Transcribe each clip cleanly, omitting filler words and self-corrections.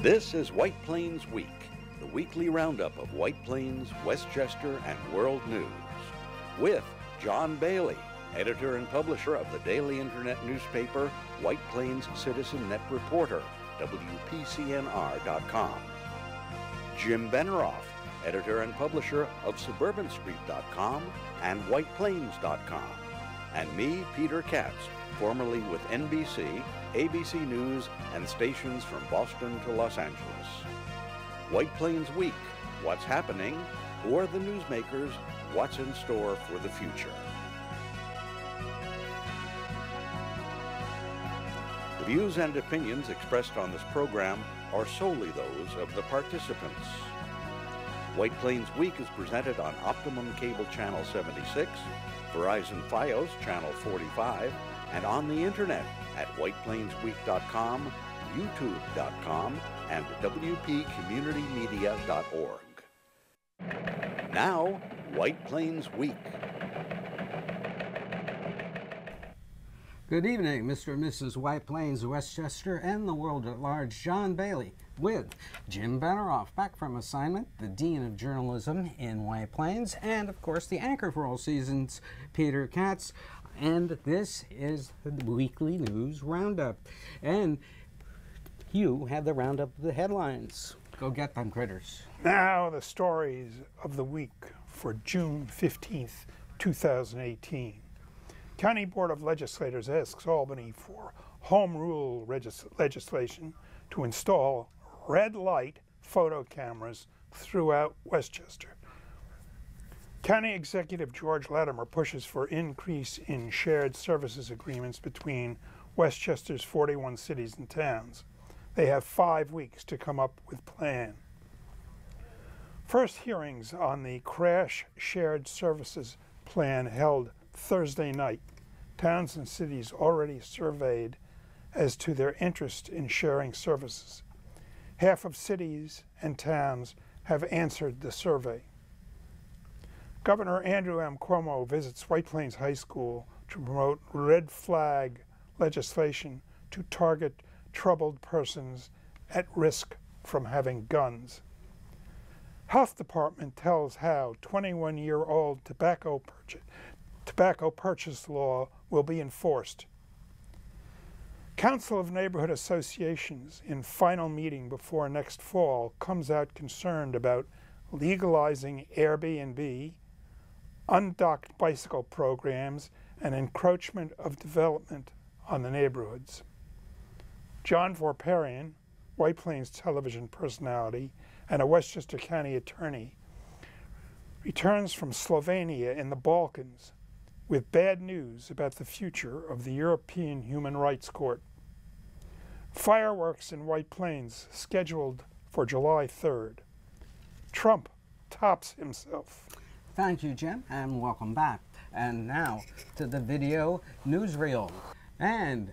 This is White Plains Week, the weekly roundup of White Plains, Westchester, and world news. With John Bailey, editor and publisher of the daily internet newspaper White Plains Citizen Net Reporter, WPCNR.com. Jim Benerofe, editor and publisher of SuburbanStreet.com and WhitePlains.com. And me, Peter Katz, formerly with NBC, ABC News, and stations from Boston to Los Angeles. White Plains Week, what's happening? Who are the newsmakers? What's in store for the future? The views and opinions expressed on this program are solely those of the participants. White Plains Week is presented on Optimum Cable Channel 76, Verizon Fios Channel 45, and on the internet at whiteplainsweek.com, youtube.com, and wpcommunitymedia.org. Now, White Plains Week. Good evening, Mr. and Mrs. White Plains, Westchester, and the world at large. John Bailey with Jim Benerofe, back from assignment, the Dean of Journalism in White Plains, and of course the anchor for all seasons, Peter Katz. And this is the weekly news roundup. And you have the roundup of the headlines. Go get them, critters. Now the stories of the week for June 15th, 2018. County Board of Legislators asks Albany for home rule legislation to install red light photo cameras throughout Westchester. County Executive George Latimer pushes for increase in shared services agreements between Westchester's 41 cities and towns. They have 5 weeks to come up with a plan. First hearings on the Crash Shared Services Plan held Thursday night. Towns and cities already surveyed as to their interest in sharing services. Half of cities and towns have answered the survey. Governor Andrew M. Cuomo visits White Plains High School to promote red flag legislation to target troubled persons at risk from having guns. Health Department tells how 21-year-old tobacco purchase law will be enforced. Council of Neighborhood Associations in final meeting before next fall comes out concerned about legalizing Airbnb, undocked bicycle programs, and encroachment of development on the neighborhoods. John Vorparian, White Plains television personality and a Westchester County attorney, returns from Slovenia in the Balkans with bad news about the future of the European Human Rights Court. Fireworks in White Plains scheduled for July 3rd. Trump tops himself. Thank you, Jim, and welcome back. And now to the video newsreel. And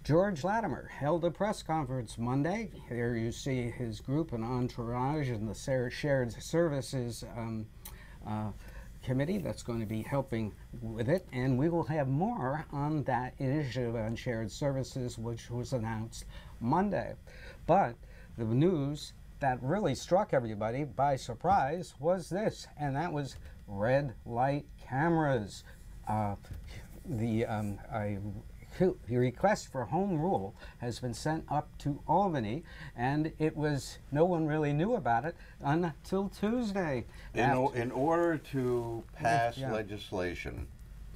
George Latimer held a press conference Monday. Here you see his group and entourage and the Shared Services Committee that's going to be helping with it. And we will have more on that initiative on shared services, which was announced Monday. But the news that really struck everybody by surprise was this, and that was red light cameras. The request for home rule has been sent up to Albany, and no one really knew about it until Tuesday. In order to pass legislation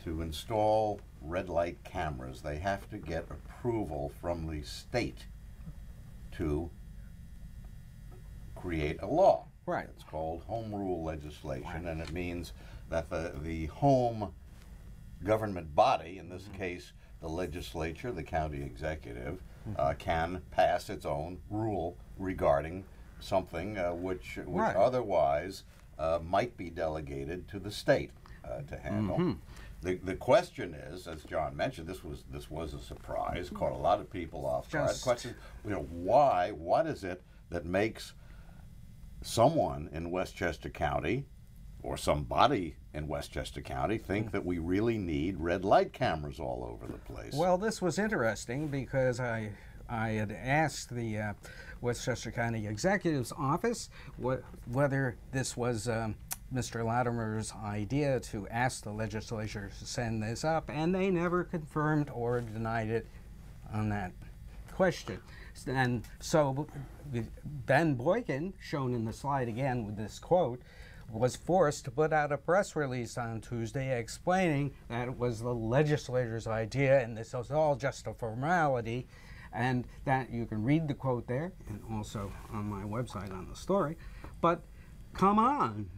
to install red light cameras, they have to get approval from the state to create a law. Right. It's called home rule legislation, and it means that the home government body, in this case the legislature, the county executive, can pass its own rule regarding something which otherwise might be delegated to the state to handle. The question is, as John mentioned, this was a surprise, caught a lot of people off guard. The question, why? What is it that makes someone in Westchester County or somebody in Westchester County think that we really need red light cameras all over the place? Well, this was interesting because I I had asked the Westchester County Executive's Office whether this was Mr. Latimer's idea to ask the legislature to send this up, and they never confirmed or denied it on that question. And so Ben Boykin, shown in the slide again with this quote, was forced to put out a press release on Tuesday explaining that it was the legislator's idea and this was all just a formality, and that you can read the quote there and also on my website on the story. But come on.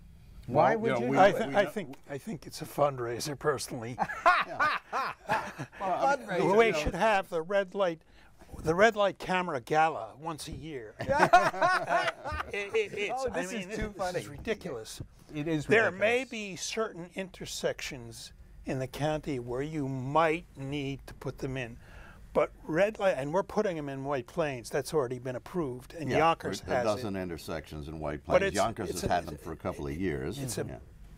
Why would you? I think it's a fundraiser, personally. We should have the red light camera gala once a year. This is too funny. This is ridiculous. It is ridiculous. There may be certain intersections in the county where you might need to put them in. But red light, and we're putting them in White Plains. That's already been approved, and Yonkers has it. A dozen intersections in White Plains. Yonkers has had them for a couple of years. It's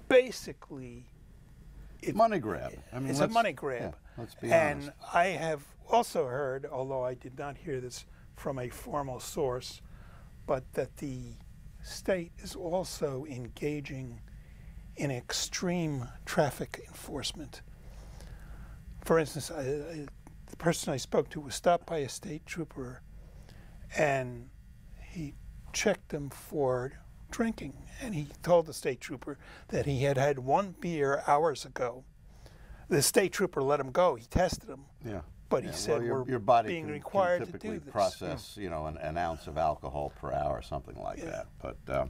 basically money grab. I mean, it's a money grab. Yeah, let's be honest. And I have also heard, although I did not hear this from a formal source, but that the state is also engaging in extreme traffic enforcement. For instance, the person I spoke to was stopped by a state trooper, and he checked him for drinking, and he told the state trooper that he had had one beer hours ago. The state trooper let him go. He tested him. Yeah. But he said, your we're body being can required to typically do this. process, an ounce of alcohol per hour or something like that. But the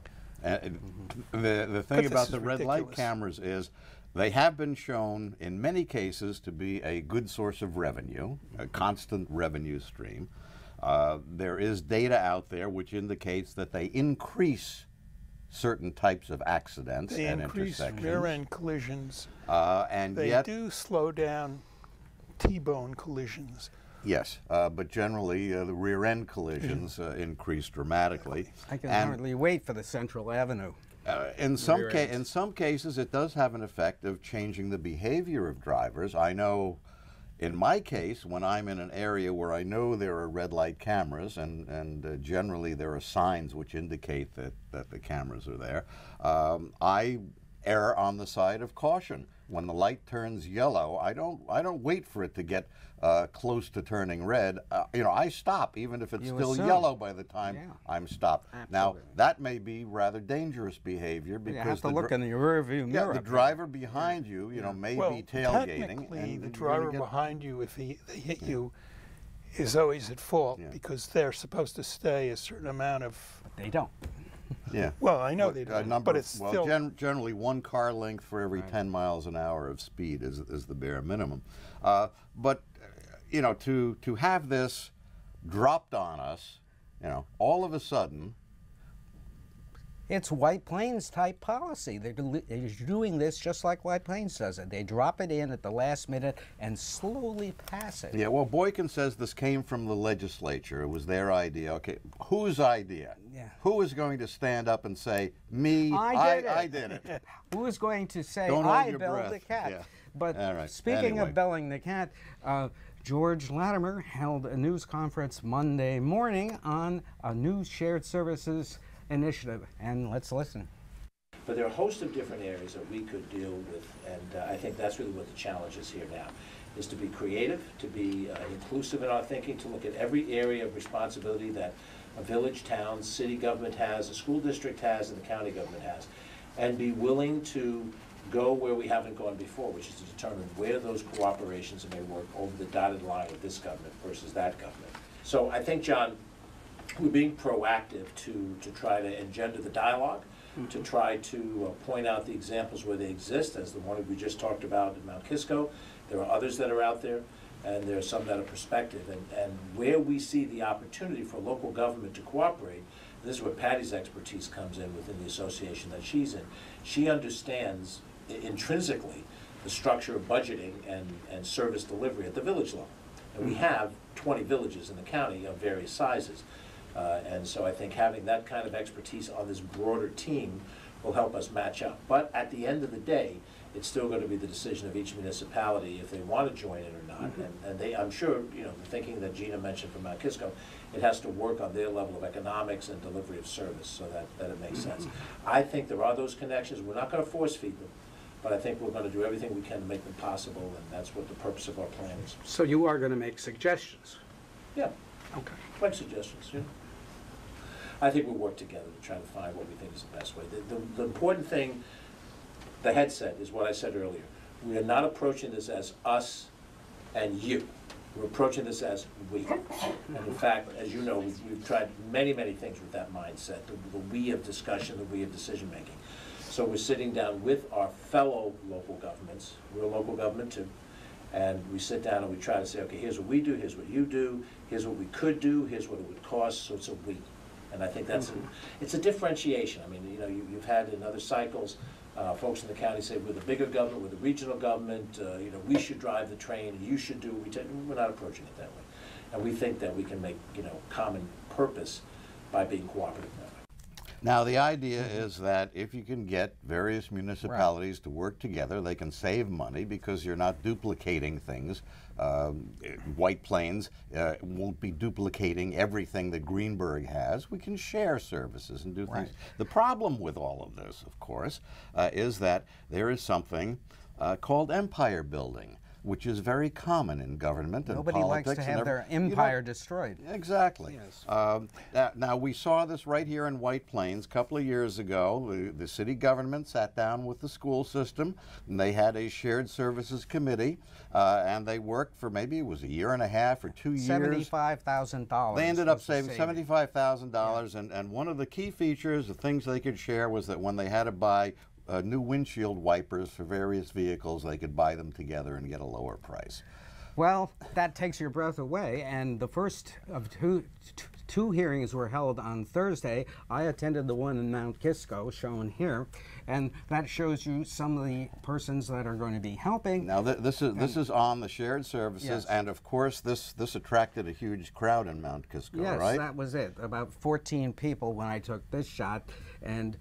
thing about the red light cameras is they have been shown in many cases to be a good source of revenue, a constant revenue stream. There is data out there which indicates that they increase certain types of accidents and intersections. They increase rear-end collisions. And they yet, do slow down T-bone collisions. Yes, but generally the rear-end collisions increase dramatically. I can hardly wait for the Central Avenue. In some cases, it does have an effect of changing the behavior of drivers. I know, in my case, when I'm in an area where I know there are red light cameras, and generally there are signs which indicate that the cameras are there, I err on the side of caution. When the light turns yellow, I don't wait for it to get close to turning red. I stop even if it's still yellow by the time I'm stopped. Absolutely. Now that may be rather dangerous behavior because you have to look in the rearview mirror. The driver behind you, may be tailgating. Technically, the driver behind you, if they hit you, is always at fault because they're supposed to stay a certain amount of. But they don't. Yeah. Well, I know they don't, but it's still... generally one car length for every 10 miles an hour of speed is the bare minimum. But, to have this dropped on us, all of a sudden... It's White Plains type policy. They're doing this just like White Plains does it. They drop it in at the last minute and slowly pass it. Yeah, well, Boykin says this came from the legislature. It was their idea. Okay, whose idea? Yeah. Who is going to stand up and say, me, I did it? Who is going to say, Don't I belled the cat? Yeah. But speaking of belling the cat, George Latimer held a news conference Monday morning on a new shared services initiative, and let's listen. But there are a host of different areas that we could deal with, and I think that's really what the challenge is here now, is to be creative, to be inclusive in our thinking, to look at every area of responsibility that a village, town, city government has, a school district has, and the county government has, and be willing to go where we haven't gone before, which is to determine where those cooperations may work over the dotted line of this government versus that government. So I think, John, we're being proactive to try to engender the dialogue, to try to point out the examples where they exist, as the one we just talked about in Mount Kisco. There are others that are out there, and there are some that are prospective. And where we see the opportunity for local government to cooperate, this is where Patty's expertise comes in within the association that she's in. She understands intrinsically the structure of budgeting and service delivery at the village level. And we have 20 villages in the county of various sizes. And so I think having that kind of expertise on this broader team will help us match up. But at the end of the day, It's still going to be the decision of each municipality if they want to join it or not. And they, I'm sure, you know, the thinking that Gina mentioned from Mount Kisco, it has to work on their level of economics and delivery of service so that it makes sense. I think there are those connections. We're not going to force feed them, but I think we're going to do everything we can to make them possible, and that's what the purpose of our plan is. So you are going to make suggestions? Yeah, Okay. make suggestions, yeah. I think we'll work together to try to find what we think is the best way. The important thing, the headset, is what I said earlier. We are not approaching this as us and you. We're approaching this as we. And in fact, as you know, we've tried many, many things with that mindset, the we of discussion, the we of decision making. So we're sitting down with our fellow local governments. We're a local government too. And we sit down and we try to say, okay, here's what we do, here's what you do, here's what we could do, here's what it would cost, so it's a we. And I think that's it's a differentiation. I mean, you know, you've had in other cycles, folks in the county say, we're the bigger government, we're the regional government, you know, we should drive the train, you should do, we're not approaching it that way. And we think that we can make, you know, common purpose by being cooperative that way. Now, the idea is that if you can get various municipalities to work together, they can save money because you're not duplicating things. White Plains won't be duplicating everything that Greenberg has. We can share services and do things. The problem with all of this, of course, is that there is something called empire building, which is very common in government and politics. Nobody likes to have their empire destroyed. Exactly. Yes. Now, we saw this right here in White Plains a couple of years ago. The city government sat down with the school system, and they had a shared services committee, and they worked for maybe it was a year and a half or 2 years. $75,000. They ended up saving $75,000, and one of the key features, the things they could share, was that when they had to buy new windshield wipers for various vehicles, they could buy them together and get a lower price. Well, that takes your breath away, and the first of two hearings were held on Thursday. I attended the one in Mount Kisco, shown here, and that shows you some of the persons that are going to be helping. Now, this is on the shared services, yes. And of course, this attracted a huge crowd in Mount Kisco, yes, right? Yes, that was it. About 14 people when I took this shot, and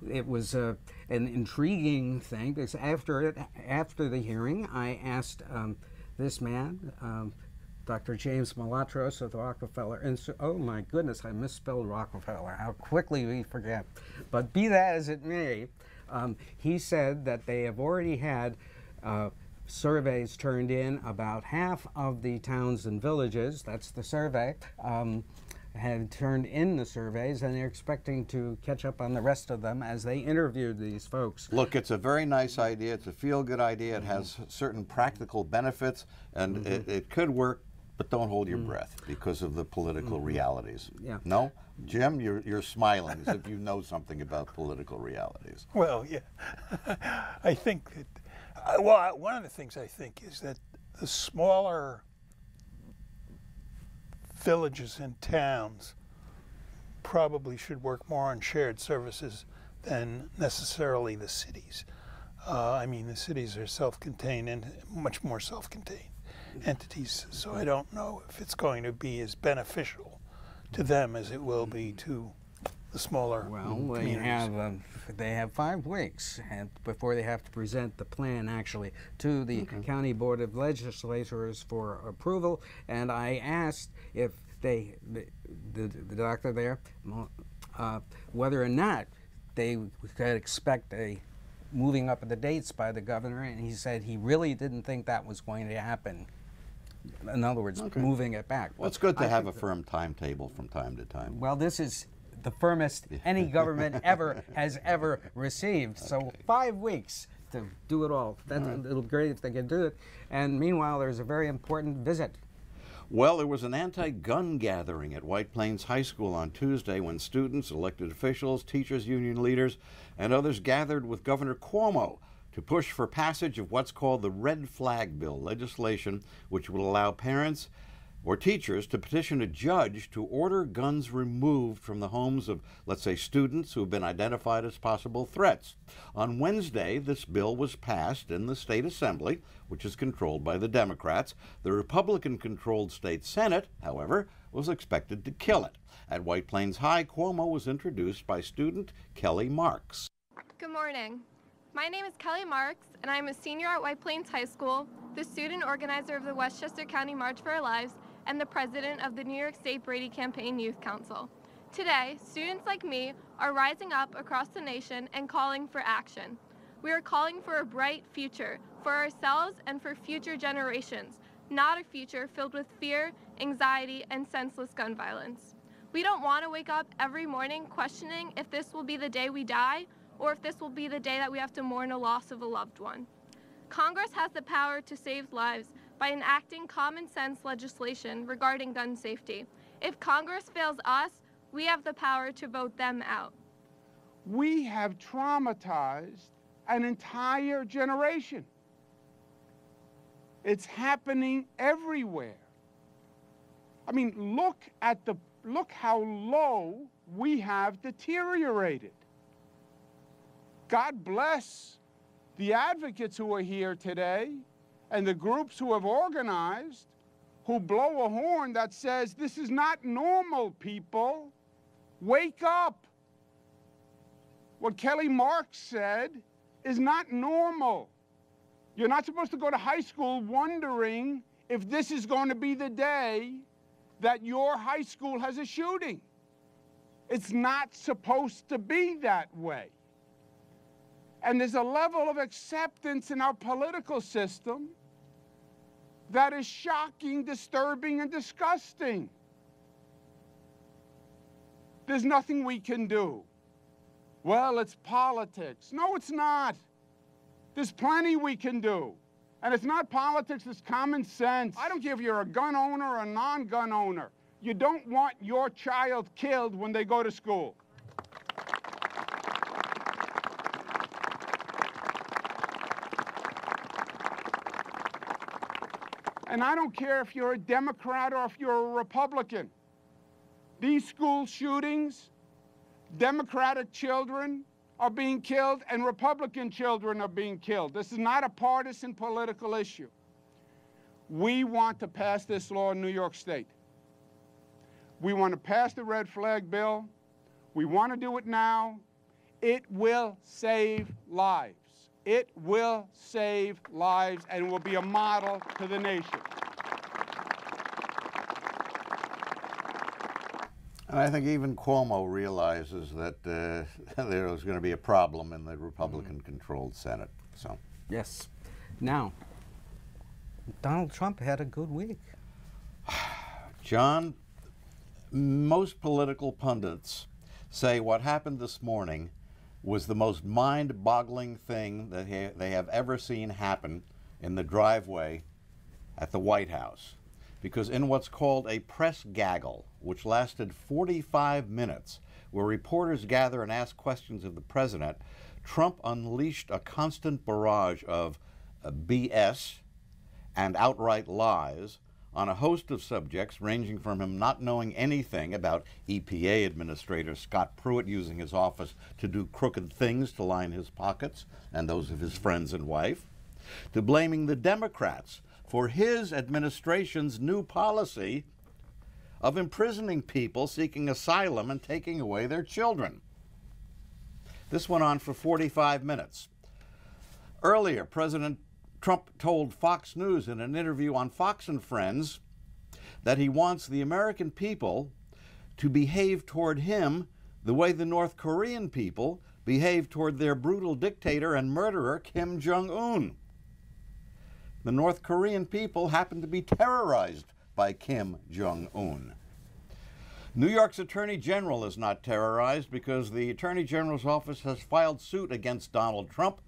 it was an intriguing thing because after the hearing, I asked this man, Dr. James Malatros of the Rockefeller Institute. Oh my goodness, I misspelled Rockefeller. How quickly we forget. But be that as it may, he said that they have already had surveys turned in. About half of the towns and villages, that's the survey, had turned in the surveys, and they're expecting to catch up on the rest of them as they interviewed these folks. Look, it's a very nice idea. It's a feel-good idea. It has certain practical benefits, and it could work, but don't hold your breath because of the political realities. Yeah. No? Jim, you're smiling as if you know something about political realities. Well, yeah. I think that, well, one of the things I think is that the smaller villages and towns probably should work more on shared services than necessarily the cities. I mean, the cities are self-contained and much more self-contained entities, so I don't know if it's going to be as beneficial to them as it will be to the smaller communities. They have 5 weeks before they have to present the plan actually to the County Board of Legislators for approval, and I asked if the doctor there, whether or not they could expect a moving up of the dates by the governor, and he said he really didn't think that was going to happen. In other words, moving it back. Well, it's good to have a firm timetable from time to time. Well, this is the firmest any government has ever received. So 5 weeks to do it all. It'll be great if they can do it. And meanwhile, there's a very important visit. Well, there was an anti-gun gathering at White Plains High School on Tuesday when students, elected officials, teachers union leaders, and others gathered with Governor Cuomo to push for passage of what's called the Red Flag Bill legislation, which will allow parents or teachers to petition a judge to order guns removed from the homes of, let's say, students who have been identified as possible threats. On Wednesday, this bill was passed in the state assembly, which is controlled by the Democrats. The Republican-controlled state Senate, however, was expected to kill it. At White Plains High, Cuomo was introduced by student Kelly Marks. Good morning. My name is Kelly Marks, and I'm a senior at White Plains High School, the student organizer of the Westchester County March for Our Lives, and the president of the New York State Brady Campaign Youth Council. Today, students like me are rising up across the nation and calling for action. We are calling for a bright future for ourselves and for future generations, not a future filled with fear, anxiety, and senseless gun violence. We don't want to wake up every morning questioning if this will be the day we die or if this will be the day that we have to mourn a loss of a loved one. Congress has the power to save lives by enacting common sense legislation regarding gun safety. If Congress fails us, we have the power to vote them out. We have traumatized an entire generation. It's happening everywhere. I mean, look how low we have deteriorated. God bless the advocates who are here today and the groups who have organized, who blow a horn that says, this is not normal, people. Wake up. What Kelly Marks said is not normal. You're not supposed to go to high school wondering if this is going to be the day that your high school has a shooting. It's not supposed to be that way. And there's a level of acceptance in our political system that is shocking, disturbing, and disgusting. There's nothing we can do. Well, it's politics. No, it's not. There's plenty we can do. And it's not politics, it's common sense. I don't care if you're a gun owner or a non-gun owner. You don't want your child killed when they go to school. And I don't care if you're a Democrat or if you're a Republican. These school shootings, Democratic children are being killed and Republican children are being killed. This is not a partisan political issue. We want to pass this law in New York State. We want to pass the red flag bill. We want to do it now. It will save lives. It will save lives and will be a model to the nation. And I think even Cuomo realizes that there was going to be a problem in the Republican-controlled Senate. So, Yes. Now, Donald Trump had a good week. John, most political pundits say what happened this morning was the most mind-boggling thing that they have ever seen happen in the driveway at the White House. Because in what's called a press gaggle, which lasted 45 minutes, where reporters gather and ask questions of the president, Trump unleashed a constant barrage of BS and outright lies on a host of subjects, ranging from him not knowing anything about EPA Administrator Scott Pruitt using his office to do crooked things to line his pockets and those of his friends and wife, to blaming the Democrats for his administration's new policy of imprisoning people seeking asylum and taking away their children. This went on for 45 minutes. Earlier, President Trump told Fox News in an interview on Fox and Friends that he wants the American people to behave toward him the way the North Korean people behave toward their brutal dictator and murderer, Kim Jong-un. The North Korean people happen to be terrorized by Kim Jong-un. New York's Attorney General is not terrorized because the Attorney General's office has filed suit against Donald Trump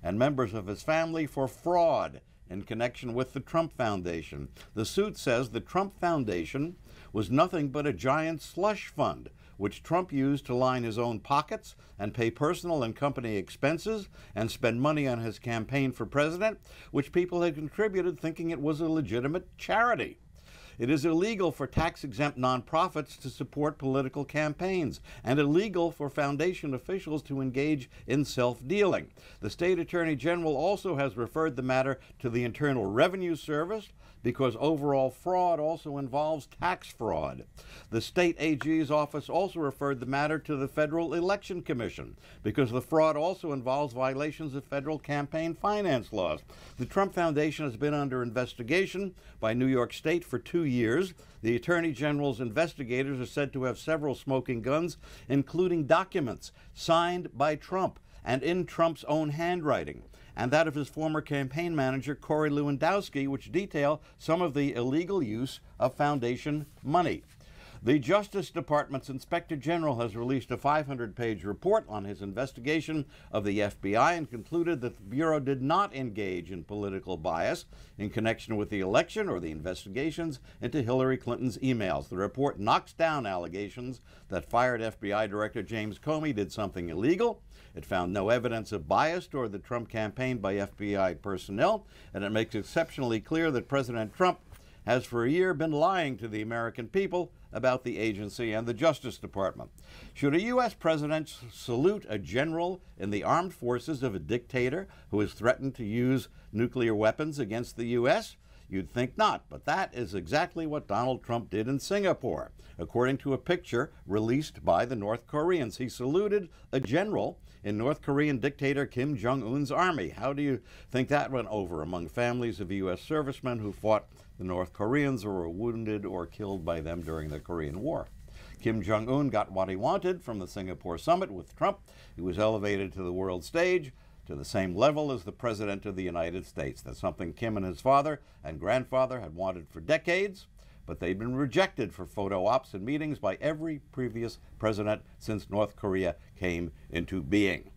and members of his family for fraud in connection with the Trump Foundation. The suit says the Trump Foundation was nothing but a giant slush fund, which Trump used to line his own pockets and pay personal and company expenses and spend money on his campaign for president, which people had contributed thinking it was a legitimate charity. It is illegal for tax-exempt nonprofits to support political campaigns and illegal for foundation officials to engage in self-dealing. The state attorney general also has referred the matter to the Internal Revenue Service because overall fraud also involves tax fraud. The state AG's office also referred the matter to the Federal Election Commission because the fraud also involves violations of federal campaign finance laws. The Trump Foundation has been under investigation by New York State for 2 years. The Attorney General's investigators are said to have several smoking guns, including documents signed by Trump and in Trump's own handwriting, and that of his former campaign manager, Corey Lewandowski, which detail some of the illegal use of foundation money. The Justice Department's Inspector General has released a 500-page report on his investigation of the FBI and concluded that the Bureau did not engage in political bias in connection with the election or the investigations into Hillary Clinton's emails. The report knocks down allegations that fired FBI Director James Comey did something illegal. It found no evidence of bias toward the Trump campaign by FBI personnel, and it makes exceptionally clear that President Trump has for a year been lying to the American people about the agency and the Justice Department. Should a U.S. president salute a general in the armed forces of a dictator who has threatened to use nuclear weapons against the U.S.? You'd think not, but that is exactly what Donald Trump did in Singapore. According to a picture released by the North Koreans, he saluted a general in North Korean dictator Kim Jong-un's army. How do you think that went over among families of U.S. servicemen who fought the North Koreans or were wounded or killed by them during the Korean War? Kim Jong-un got what he wanted from the Singapore summit with Trump. He was elevated to the world stage, to the same level as the President of the United States. That's something Kim and his father and grandfather had wanted for decades, but they'd been rejected for photo ops and meetings by every previous president since North Korea came into being.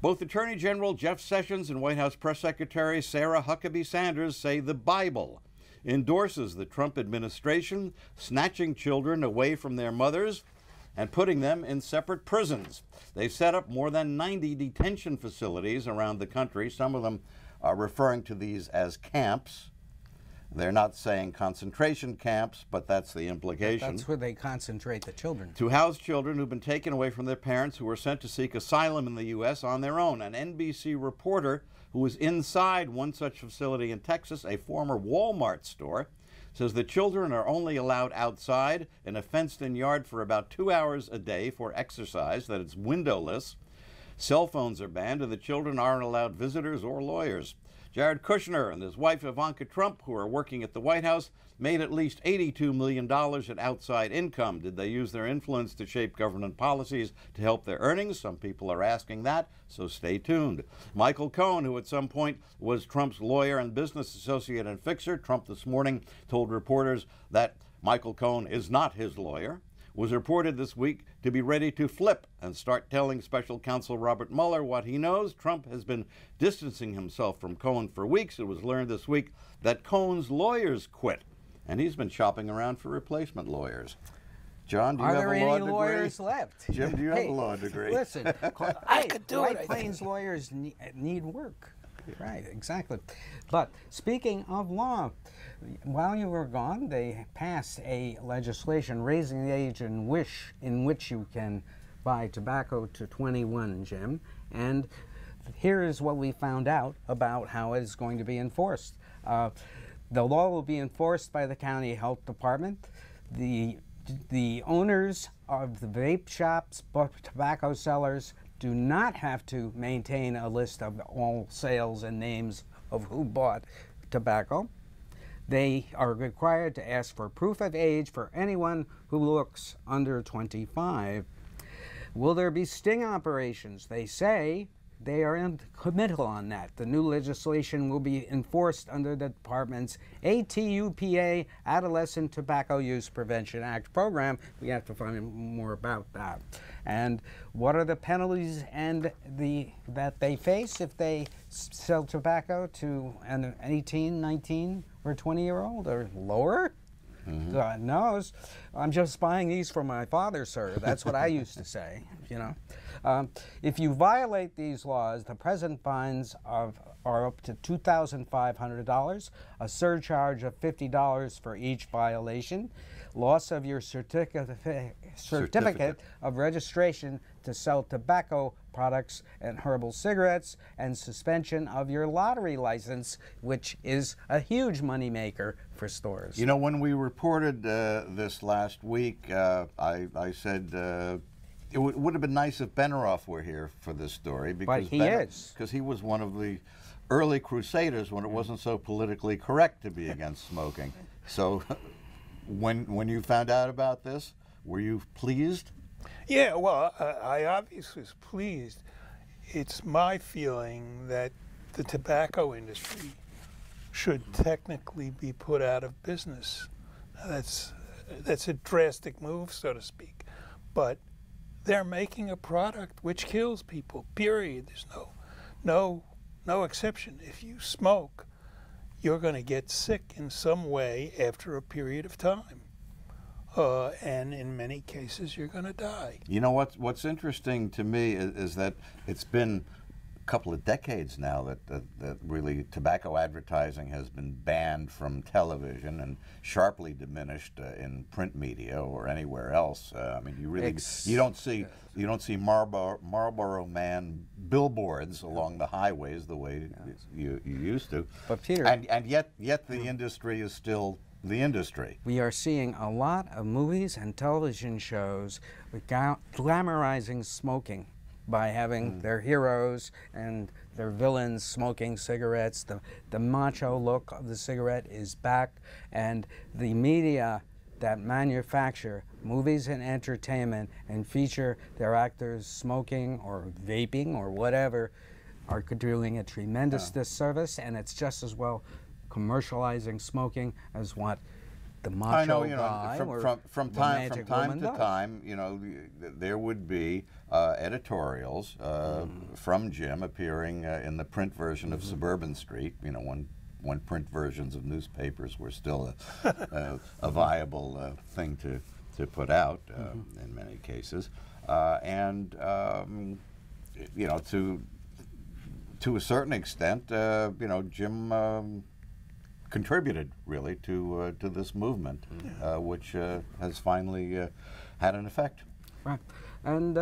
Both Attorney General Jeff Sessions and White House Press Secretary Sarah Huckabee Sanders say the Bible endorses the Trump administration snatching children away from their mothers and putting them in separate prisons. They've set up more than 90 detention facilities around the country. Some of them are referring to these as camps. They're not saying concentration camps, but that's the implication. That's where they concentrate the children. To house children who've been taken away from their parents who were sent to seek asylum in the U.S. on their own. An NBC reporter who was inside one such facility in Texas, a former Walmart store, says the children are only allowed outside in a fenced-in yard for about 2 hours a day for exercise, that it's windowless. Cell phones are banned, and the children aren't allowed visitors or lawyers. Jared Kushner and his wife Ivanka Trump, who are working at the White House, made at least $82 million in outside income. Did they use their influence to shape government policies to help their earnings? Some people are asking that, so stay tuned. Michael Cohen, who at some point was Trump's lawyer and business associate and fixer, Trump this morning told reporters that Michael Cohen is not his lawyer, was reported this week to be ready to flip and start telling special counsel Robert Mueller what he knows. Trump has been distancing himself from Cohen for weeks. It was learned this week that Cohen's lawyers quit, and he's been shopping around for replacement lawyers. John, do you have a law degree? Are there any lawyers left? Jim, do you have a law degree? Listen, I could do it. White Plains lawyers need work. Right, exactly. But speaking of law, while you were gone, they passed a legislation raising the age in which you can buy tobacco to 21, Jim. And here is what we found out about how it is going to be enforced. The law will be enforced by the county health department. The owners of the vape shops, tobacco sellers, do not have to maintain a list of all sales and names of who bought tobacco. They are required to ask for proof of age for anyone who looks under 25. Will there be sting operations? They say they are in committal on that. The new legislation will be enforced under the department's ATUPA, Adolescent Tobacco Use Prevention Act program. We have to find more about that. And what are the penalties that they face if they sell tobacco to an 18, 19, or 20-year-old or lower? God knows. I'm just buying these for my father, sir. That's what I used to say, you know. If you violate these laws, the present fines are up to $2,500, a surcharge of $50 for each violation. loss of your certificate of registration to sell tobacco products and herbal cigarettes, and suspension of your lottery license, which is a huge moneymaker for stores. You know, when we reported this last week, I said it would have been nice if Benerofe were here for this story, because But he is. Because he was one of the early crusaders when it wasn't so politically correct to be against smoking. So when you found out about this, were you pleased? Yeah, well, I obviously was pleased. It's my feeling that the tobacco industry should technically be put out of business. Now, that's a drastic move, so to speak, but they're making a product which kills people, period. There's no exception. If you smoke, you're going to get sick in some way after a period of time. And in many cases, you're going to die. You know what's interesting to me is that it's been a couple of decades now that really tobacco advertising has been banned from television and sharply diminished in print media or anywhere else. I mean, you don't see Marlboro Man billboards along the highways the way you used to. But Peter, and yet the industry is still the industry. We are seeing a lot of movies and television shows glamorizing smoking by having their heroes and their villains smoking cigarettes. The macho look of the cigarette is back, and the media that manufacture movies and entertainment and feature their actors smoking or vaping or whatever are doing a tremendous disservice, and it's just as well commercializing smoking as what the macho I know, guy from time to time, there would be editorials from Jim appearing in the print version of Suburban Street. You know, when print versions of newspapers were still a viable thing to put out in many cases, and to a certain extent, Jim contributed really to this movement, which has finally had an effect. Right, and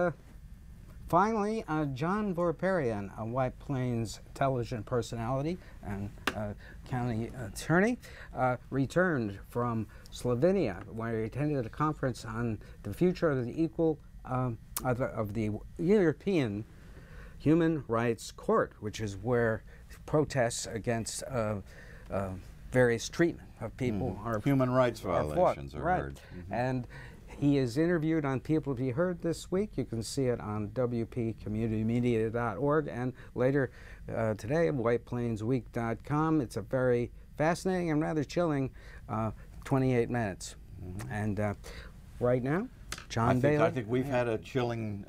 finally, John Vorparian, a White Plains television personality and county attorney, returned from Slovenia, where he attended a conference on the future of the of the European Human Rights Court, which is where protests against various treatment of people are human rights violations are right. heard. And he is interviewed on People to Be Heard this week. You can see it on wpcommunitymedia.org and later today at whiteplainsweek.com. It's a very fascinating and rather chilling 28 minutes. And right now, John Bailey. I think we've had a chilling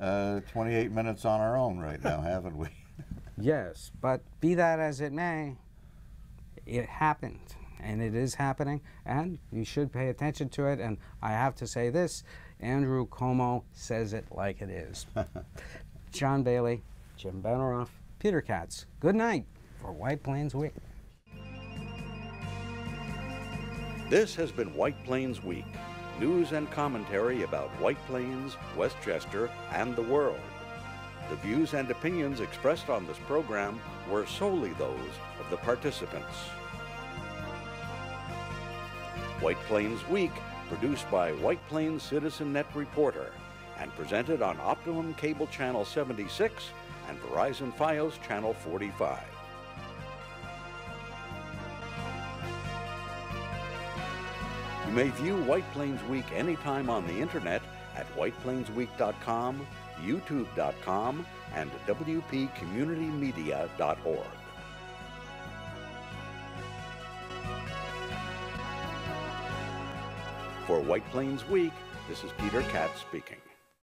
28 minutes on our own right now, haven't we? Yes, but be that as it may, it happened, and it is happening, and you should pay attention to it. And I have to say this, Andrew Cuomo says it like it is. John Bailey, Jim Benerofe, Peter Katz, good night for White Plains Week. This has been White Plains Week, news and commentary about White Plains, Westchester, and the world. The views and opinions expressed on this program were solely those of the participants. White Plains Week, produced by White Plains Citizen Net Reporter and presented on Optimum Cable Channel 76 and Verizon Fios Channel 45. You may view White Plains Week anytime on the internet at whiteplainsweek.com, youtube.com, and wpcommunitymedia.org. For White Plains Week, this is Peter Katz speaking.